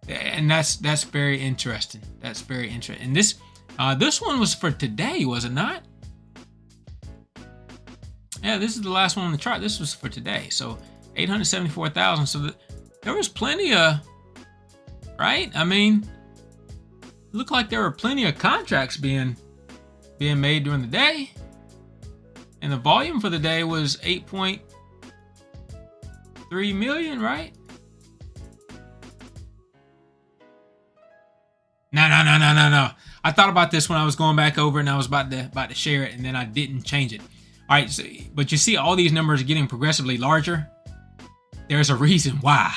and that's very interesting. That's very interesting. And this one was for today, was it not? Yeah, this is the last one on the chart. This was for today. So 874,000. So there was plenty of, right? I mean, it looked like there were plenty of contracts being made during the day. And the volume for the day was 8.3 million, right? No. I thought about this when I was going back over and I was about to share it, and then I didn't change it. All right, so, but you see all these numbers are getting progressively larger. There's a reason why.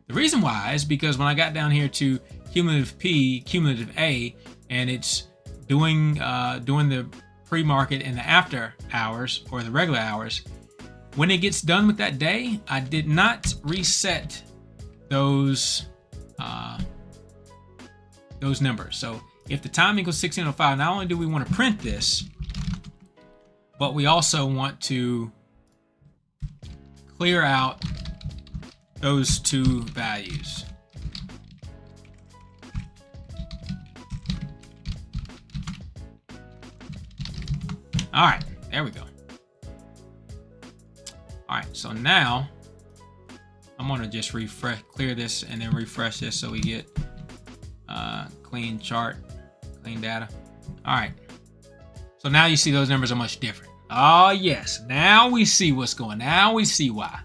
The reason why is because when I got down here to cumulative P, cumulative A, and it's doing the pre-market and the after hours or the regular hours, when it gets done with that day, I did not reset those numbers. So if the time equals 1605, not only do we want to print this, but we also want to clear out those two values. All right, there we go. All right, so now I'm gonna just clear this and then refresh this so we get clean chart, clean data. All right, so now you see those numbers are much different. Oh yes, now we see what's going on. Now we see why.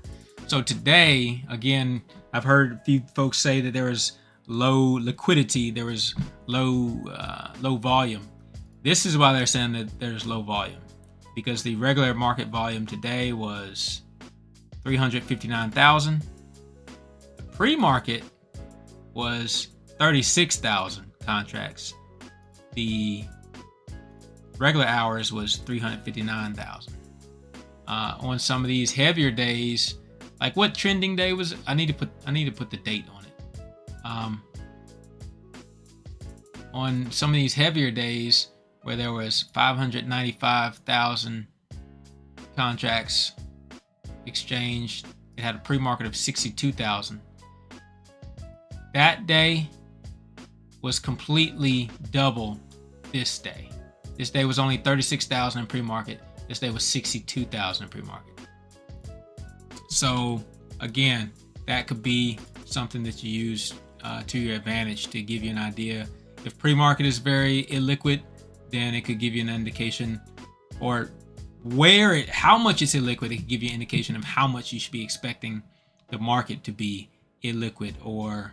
So today, again, I've heard a few folks say that there was low liquidity, there was low volume. This is why they're saying that there's low volume, because the regular market volume today was 359,000. The pre-market was 36,000 contracts. The regular hours was 359,000. On some of these heavier days, like what trending day was? I need to put the date on it. On some of these heavier days where there was 595,000 contracts exchanged, it had a pre-market of 62,000. That day was completely double this day. This day was only 36,000 in pre-market. This day was 62,000 in pre-market. So again, that could be something that you use to your advantage to give you an idea. If pre-market is very illiquid, then it could give you an indication, or how much it's illiquid, it could give you an indication of how much you should be expecting the market to be illiquid or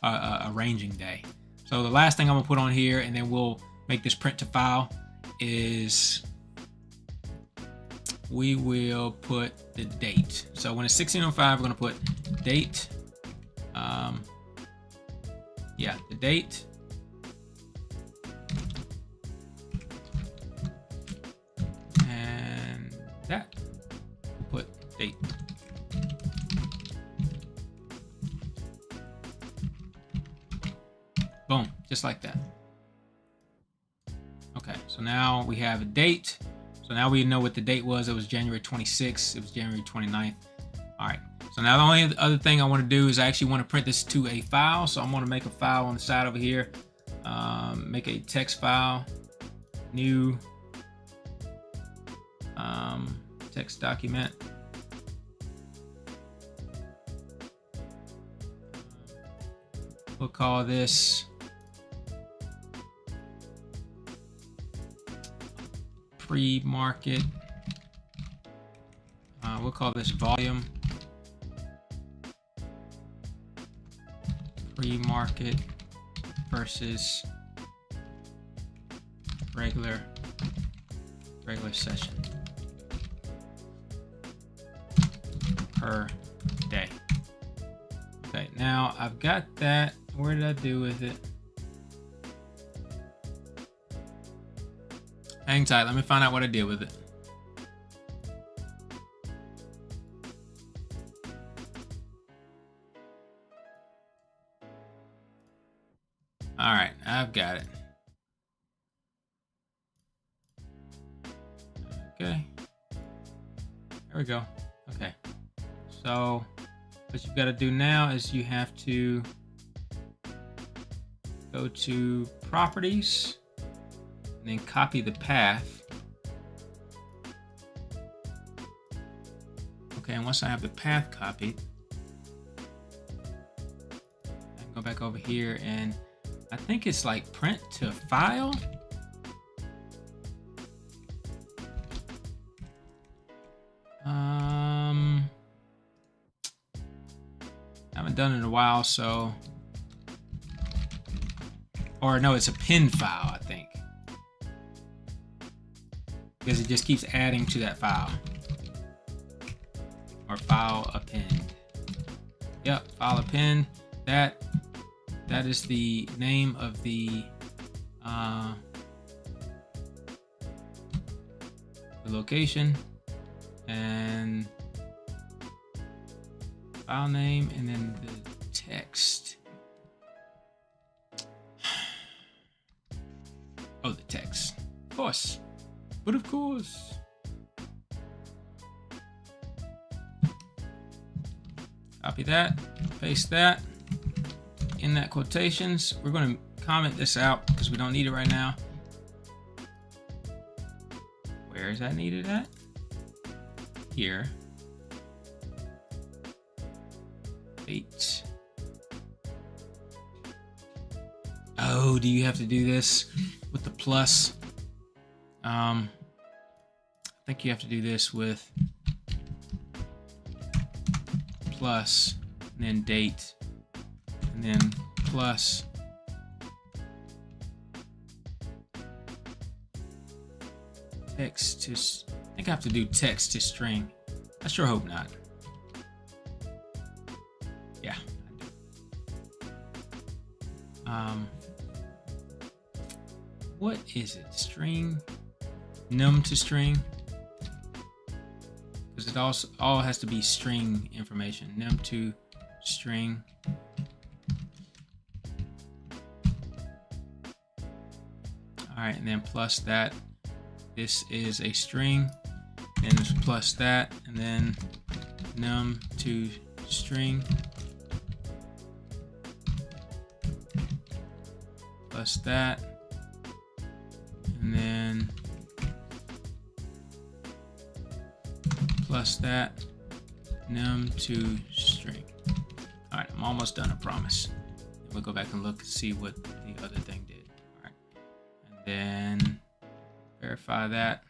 a ranging day. So the last thing I'm gonna put on here, and then we'll make this print to file, is we will put the date. So when it's 1605, we're gonna put date. The date. And that. We'll put date. Boom, just like that. Okay, so now we have a date. So now we know what the date was. It was January 26th. It was January 29th. All right. So now the only other thing I want to do is I actually want to print this to a file. So I'm going to make a file on the side over here. Make a text file. New text document. We'll call this pre-market We'll call this volume. Pre-market versus regular session per day. Okay, now I've got that. Where did I do with it? Hang tight, let me find out what I did with it. All right, I've got it. Okay, there we go. Okay, so what you've got to do now is you have to go to properties and then copy the path. Okay, and once I have the path copied, I can go back over here and I think it's like print to file. Haven't done it in a while, so, or no, it's a pin file, I think, because it just keeps adding to that file, or file append. Yep, file append. That is the name of the location, and file name, and then the text. Oh, the text. Of course. But of course. Copy that, paste that in that quotations. We're going to comment this out because we don't need it right now. Where is that needed at? Here. 8. Oh, do you have to do this with the plus? I think you have to do this with plus and then date and then plus text to, I think I have to do text to string. I sure hope not. Yeah, I do. What is it? String, num to string, because it also all has to be string information. Num to string. All right, and then plus that. This is a string, and it's plus that, and then num to string plus that, and then plus that, num to string. All right, I'm almost done, I promise. We'll go back and look and see what the other thing did. All right, and then verify that.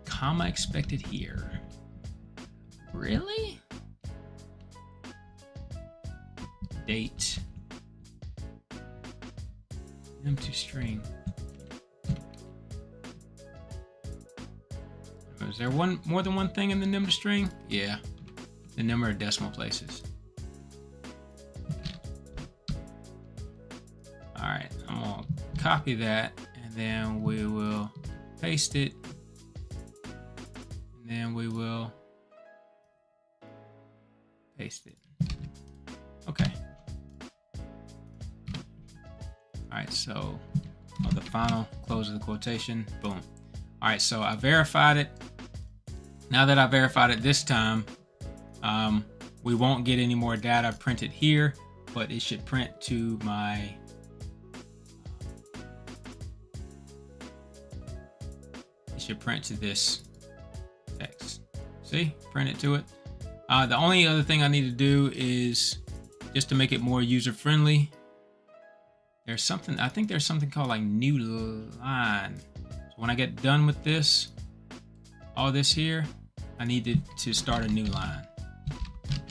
Comma expected here. Really? Date. Empty string. Is there more than one thing in the num to string? Yeah. The number of decimal places. All right, I'm gonna copy that, and then we will paste it, and then we will paste it. Okay. All right, so the final close of the quotation, boom. All right, so I verified it. Now that I verified it this time, we won't get any more data printed here, but it should print to my this text. See, print it to it. The only other thing I need to do is just to make it more user-friendly. There's something, I think there's something called like new line. So when I get done with this, all this here, I I needed to start a new line.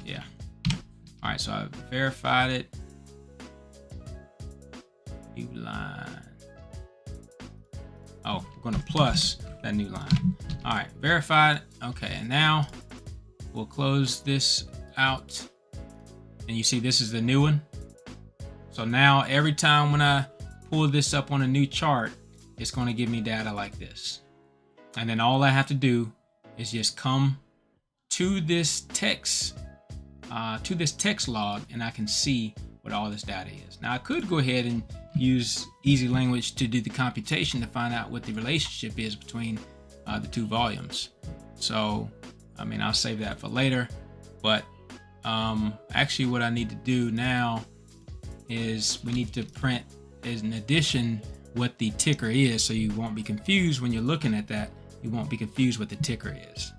Yeah. All right, so I verified it. New line. Oh, we're gonna plus that new line. All right, verified. Okay, and now we'll close this out. And you see this is the new one. So now every time when I pull this up on a new chart, it's gonna give me data like this. And then all I have to do is just come to this text log, and I can see what all this data is. Now I could go ahead and use easy language to do the computation to find out what the relationship is between the two volumes. So I mean, I'll save that for later, but actually what I need to do now is we need to print as an addition what the ticker is, so you won't be confused when you're looking at that. You won't be confused what the ticker is.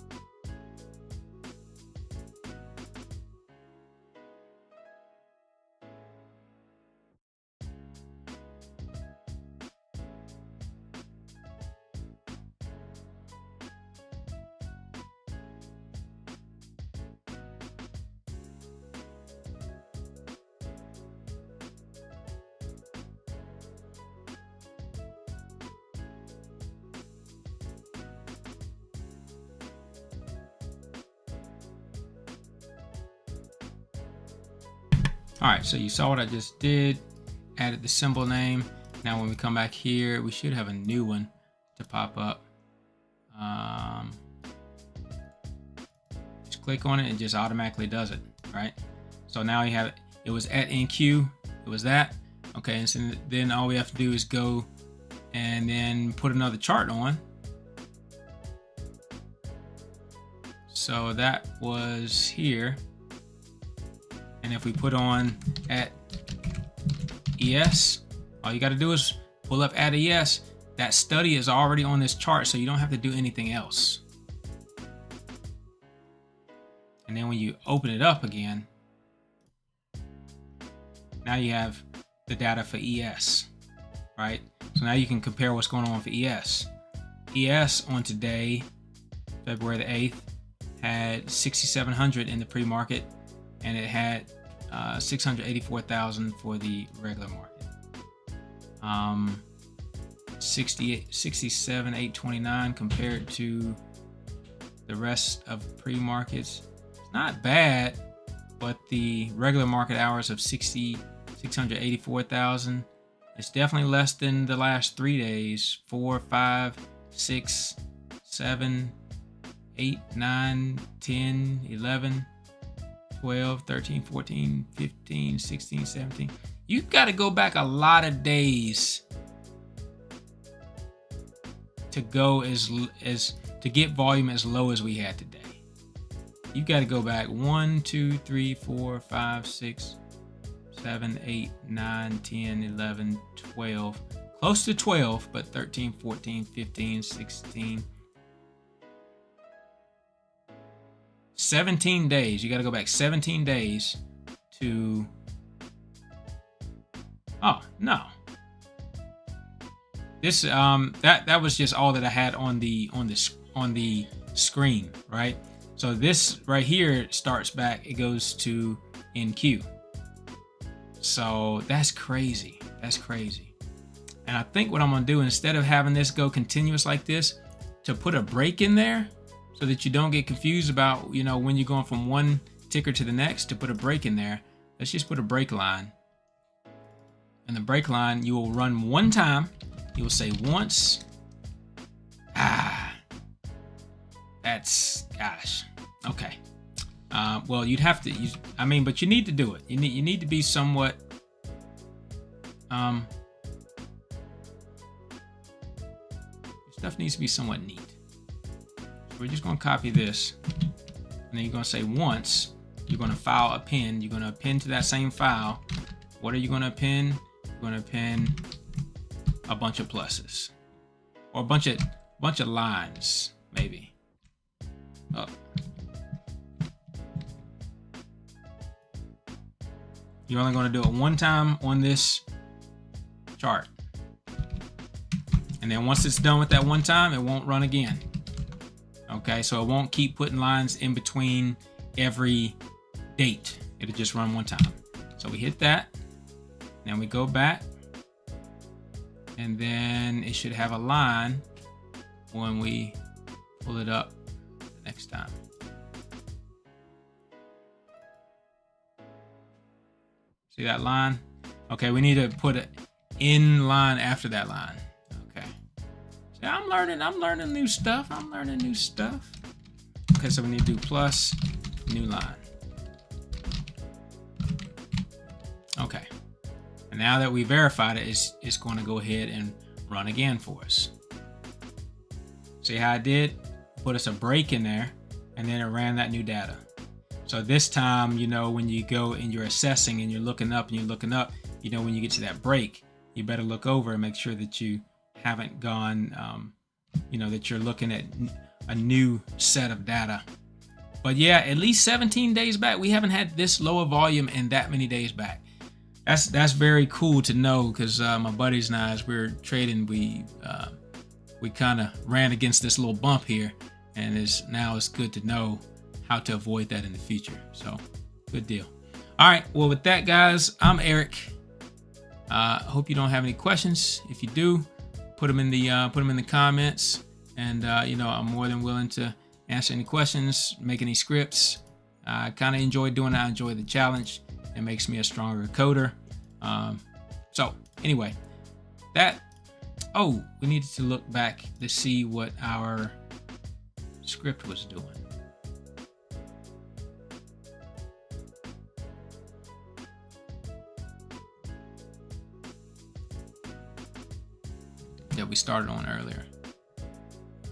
All right, so you saw what I just did, added the symbol name. Now when we come back here, we should have a new one to pop up. Just click on it, it just automatically does it, right? So now you have it. It was at NQ, it was that. Okay, and so then all we have to do is go and then put another chart on. So that was here. And if we put on at ES, all you got to do is pull up at ES. That study is already on this chart, so you don't have to do anything else. And then when you open it up again, now you have the data for ES, right? So now you can compare what's going on for ES. ES on today, February the 8th, had 6,700 in the pre-market, and it had 684,000 for the regular market. 67,829 compared to the rest of pre-markets. It's not bad, but the regular market hours of 684,000 is definitely less than the last 3 days. 4, 5, 6, 7, 8, 9, 10, 11, 12, 13, 14, 15, 16, 17. You've got to go back a lot of days to go to get volume as low as we had today. You've got to go back 1, 2, 3, 4, 5, 6, 7, 8, 9, 10, 11, 12. Close to 12, but 13, 14, 15, 16. 17 days. You got to go back 17 days to. Oh no. This that was just all that I had on the screen, right? So this right here starts back. It goes to NQ. So that's crazy. That's crazy. And I think what I'm gonna do, instead of having this go continuous like this, to put a break in there, so that you don't get confused about, when you're going from one ticker to the next, to put a break in there. Let's just put a break line. And the break line, you will run one time. You will say once. That's, gosh. Okay. Well, you'd have to use, but you need to do it. You need to be somewhat, your stuff needs to be somewhat neat. We're just going to copy this, and then you're going to say once. You're going to file append. You're going to append to that same file. What are you going to append? You're going to append a bunch of pluses, or a bunch of lines, maybe. Oh. You're only going to do it one time on this chart, and then once it's done with that one time, it won't run again. Okay, so it won't keep putting lines in between every date. It'll just run one time. So we hit that, then we go back, and then it should have a line when we pull it up the next time. See that line? Okay, we need to put it in line after that line. Okay. See, I'm learning new stuff. Okay, so we need to do plus new line. Okay. And now that we verified it, it's going to go ahead and run again for us. See how I did? Put us a break in there, and then it ran that new data. So this time, you know, when you go and you're assessing and you're looking up, you know, when you get to that break, you better look over and make sure that you haven't gone, you know, that you're looking at a new set of data. But yeah, at least 17 days back, we haven't had this low a volume in that many days back. That's very cool to know, because my buddies and I, as we were trading, we kind of ran against this little bump here, and it's good to know how to avoid that in the future. So good deal. All right, well, with that, guys, I'm Eric. Hope you don't have any questions. If you do, put them in the comments, and you know, I'm more than willing to answer any questions, make any scripts. I kind of enjoy doing it. I enjoy the challenge. It makes me a stronger coder. So anyway, we needed to look back to see what our script was doing. That we started on earlier.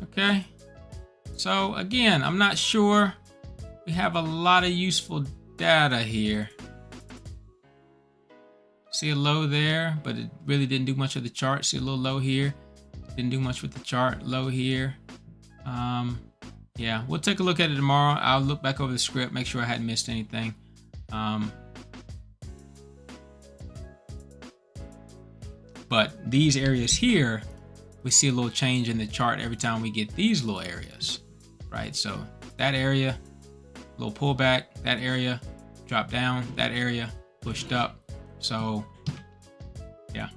Okay. So again, I'm not sure. We have a lot of useful data here. See a low there, but it really didn't do much of the chart. See a little low here. Didn't do much with the chart. Low here. Yeah, we'll take a look at it tomorrow. I'll look back over the script, make sure I hadn't missed anything. But these areas here, we see a little change in the chart every time we get these little areas, right? So that area, little pullback, that area, drop down, that area, pushed up. So yeah,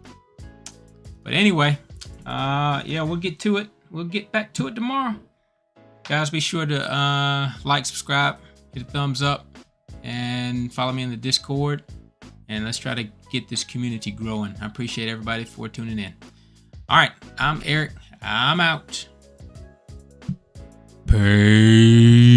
but anyway, yeah, we'll get to it. We'll get back to it tomorrow. Guys, be sure to like, subscribe, hit a thumbs up, and follow me in the Discord. And let's try to get this community growing. I appreciate everybody for tuning in. All right, I'm Eric. I'm out. Peace.